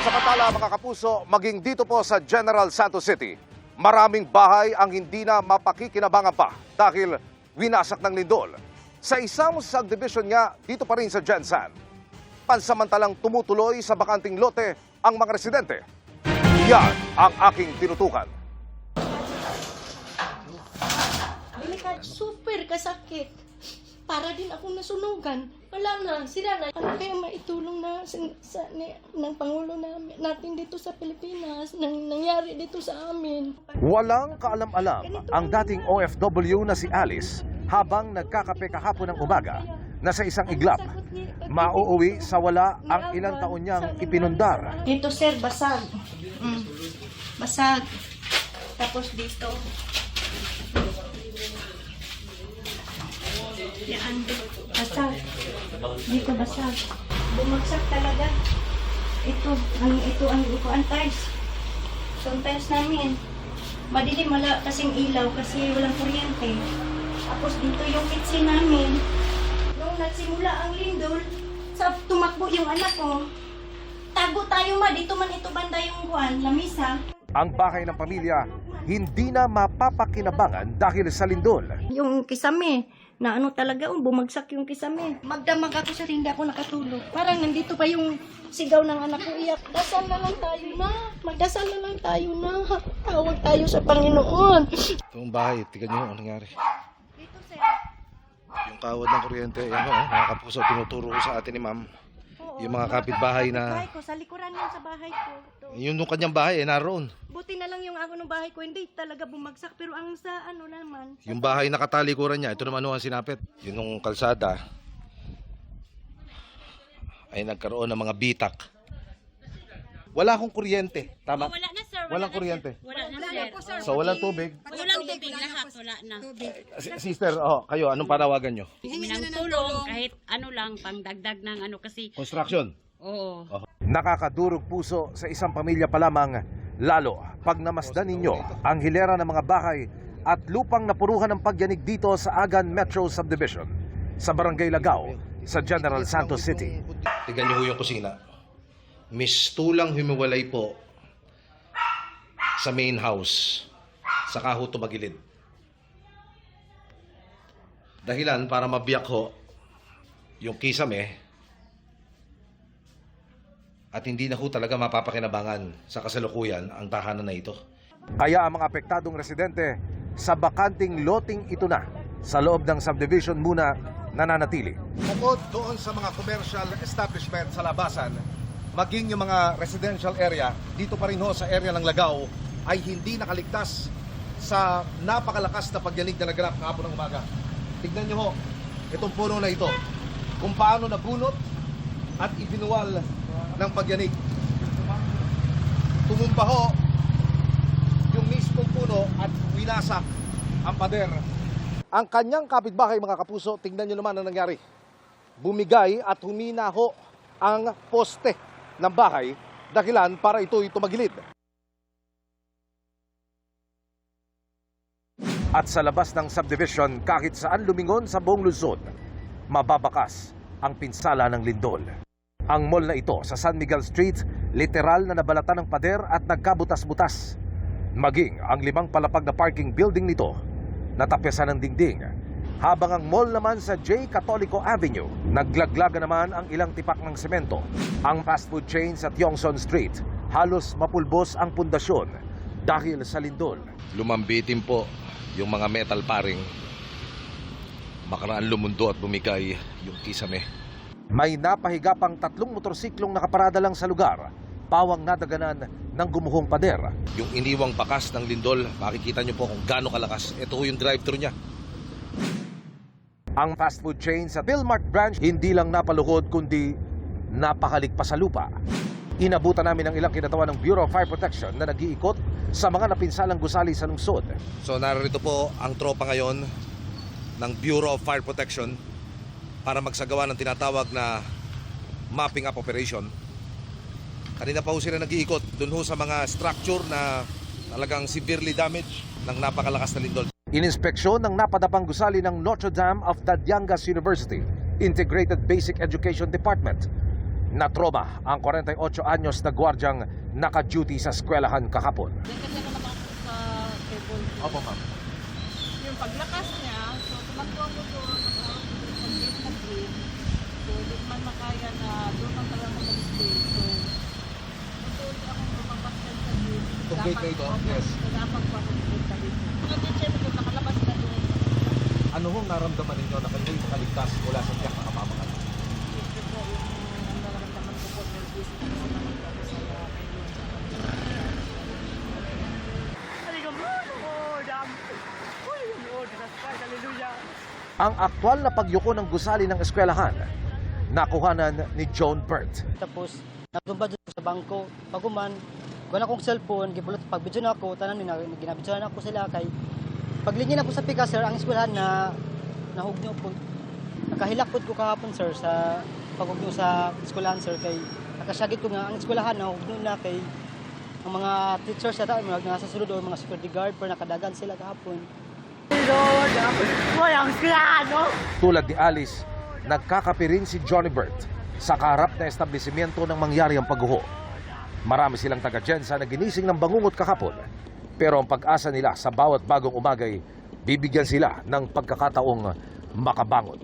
Samantala mga kapuso, maging dito po sa General Santos City, maraming bahay ang hindi na mapakikinabangan pa dahil winasak ng lindol. Sa isang subdivision nga dito pa rin sa Gensan, pansamantalang tumutuloy sa bakanting lote ang mga residente. Yan ang aking tinutukan. Super kasakit. Para din ako nasunugan. Wala na, sila na. Ano kaya maitulong na ng Pangulo natin dito sa Pilipinas, nangyari dito sa amin. Walang kaalam-alam ang dating OFW na si Alice habang nagkakape kahapon ng umaga na sa isang iglap. Mauuwi sa wala ang ilang taon niyang ipinundar. Dito sir, basag. Basag. Tapos dito. Yan, basag. Dito basag. Bumagsak talaga. Ito ang tiles. So, ang tiles namin. Madilim, wala kasing ilaw kasi walang kuryente. Tapos dito yung kitchen namin. Nung nagsimula ang lindol, tumakbo yung anak ko. Tago tayo dito man ito banda yung buwan, lamisa. Ang bahay ng pamilya hindi na mapapakinabangan dahil sa lindol. Yung kisame, na talaga, bumagsak yung kisame. Magdamag ako sa hindi ako nakatulog. Parang nandito pa yung sigaw ng anak ko, iyak. Dasal na lang tayo na. Magdasal na lang tayo na. Tawag tayo sa Panginoon. Itong bahay, tignan nyo ang nangyari. Dito, sir. Yung kawad ng kuryente, yan o, mga kapuso, tinuturo ko sa atin ni ma'am. Yung mga kapitbahay na... Bahay ko, sa likuran yun sa bahay ko. Yung kanyang bahay, naroon. Buti na lang yung ako ng bahay ko, hindi talaga bumagsak. Pero ang sa naman... Yung bahay na katalikuran niya, ito naman ang sinapit. Yun yung kalsada, ay nagkaroon ng mga bitak. Wala akong kuryente, tama? Wala na sir. Walang kuryente. Wala na sir. So walang tubig. Walang tubig lahat. Wala na. Sister, kayo, anong panawagan nyo? Hihingi ng tulong kahit ano lang, pangdagdag ng ano kasi. Construction. Oo. Nakakadurog puso sa isang pamilya pa lamang, lalo pag namasdan ninyo ang hilera ng mga bahay at lupang napuruhan ng pagyanig dito sa Agan Metro Subdivision sa Barangay Lagao sa General Santos City. Tignan nyo yung kusina. Mistulang humiwalay po sa main house sa ho tumagilid. Dahilan para mabiyak ho yung kisame at hindi na ho talaga mapapakinabangan sa kasalukuyan ang tahanan na ito. Kaya ang mga apektadong residente sa bakanting loting ito na sa loob ng subdivision muna nananatili. Bukod doon sa mga commercial establishment sa labasan, maging yung mga residential area, dito pa rin ho sa area ng Lagao, ay hindi nakaligtas sa napakalakas na pagyanig na naganap kahapon ng umaga. Tignan nyo ho, itong puno na ito, kung paano nabunot at ibinuwal ng pagyanig. Tumumba ho yung mismong puno at winasak ang pader. Ang kanyang kapitbahay mga kapuso, tingnan nyo naman ang nangyari. Bumigay at humina ho ang poste ng bahay, dahilan para ito'y tumagilid. At sa labas ng subdivision, kahit saan lumingon sa buong Luzon, mababakas ang pinsala ng lindol. Ang mall na ito sa San Miguel Street, literal na nabalatan ng pader at nagkabutas-butas. Maging ang 5 palapag na parking building nito, natapesan ng dingding. Habang ang mall naman sa J. Catolico Avenue, naglaglaga naman ang ilang tipak ng semento. Ang fast food chain sa Tiongson Street, halos mapulbos ang pundasyon dahil sa lindol. Lumambitin po yung mga metal paring. Makaraan lumundo at bumigay yung kisame. May napahiga pang 3 motorsiklong nakaparada lang sa lugar. Pawang nadaganan ng gumuhong pader. Yung iniwang bakas ng lindol, makikita nyo po kung gaano kalakas. Ito yung drive-thru niya. Ang fast food chain sa Philmart branch hindi lang napaluhod kundi napakalik pa sa lupa. Inabutan namin ang ilang kinatawan ng Bureau of Fire Protection na nag-iikot sa mga napinsalang gusali sa lungsod. So narito po ang tropa ngayon ng Bureau of Fire Protection para magsagawa ng tinatawag na mapping up operation. Kanina pa ho sila nag-iikot dun ho sa mga structure na talagang severely damaged ng napakalakas na lindol. Ininspeksyon ng napadapang gusali ng Notre Dame of Dadiangas University Integrated Basic Education Department. Natroma ang 48 anyos na gwardyang naka-duty sa eskwelahan kahapon. Yan kasi ako naman sa table. Opo, ma'am. Yung paglakas niya, so tumakbo ako doon, pag-gate na green. So, di man makaya na doon ang talaga mag-stay. So, doon akong lumabas yan sa gate. Itong gate na ito? Yes. Dapat ko ako pupunta dito. Mga teacher ko nakalabas na doon. Ano hong naramdaman ninyo na kayo'y makaligtas mula sa tiyak na kapamakan? Ito po yung nararamdaman ko po. Nervous ko naman po ako sa Ang aktwal na pagyuko ng gusali ng eskwelahan, nakuhanan ni John Bert. Tapos, natumba dito sa bangko. Paguman, wala akong cellphone, gibulot pagbidyo na ako, tanan ni ginabidyo na ako sila kay paglinya na po sa pika sir, ang eskwelahan na nahugno po. Nakahilak po ko kahapon sir sa paghugno sa eskwelahan sir kay nakasyagit ko nga ang eskwelahan nahugno na kay ang mga teachers sa mga nasa sulod o mga security guard pero nakadagan sila kahapon. Tulad ni Alice, nagkakape rin si Johnny Bert sa kaharap na establishmento ng mangyari ang pagguho. Marami silang taga-Jensa na ginising ng bangungot kahapon. Pero ang pag-asa nila sa bawat bagong umagay, bibigyan sila ng pagkakataong makabangon.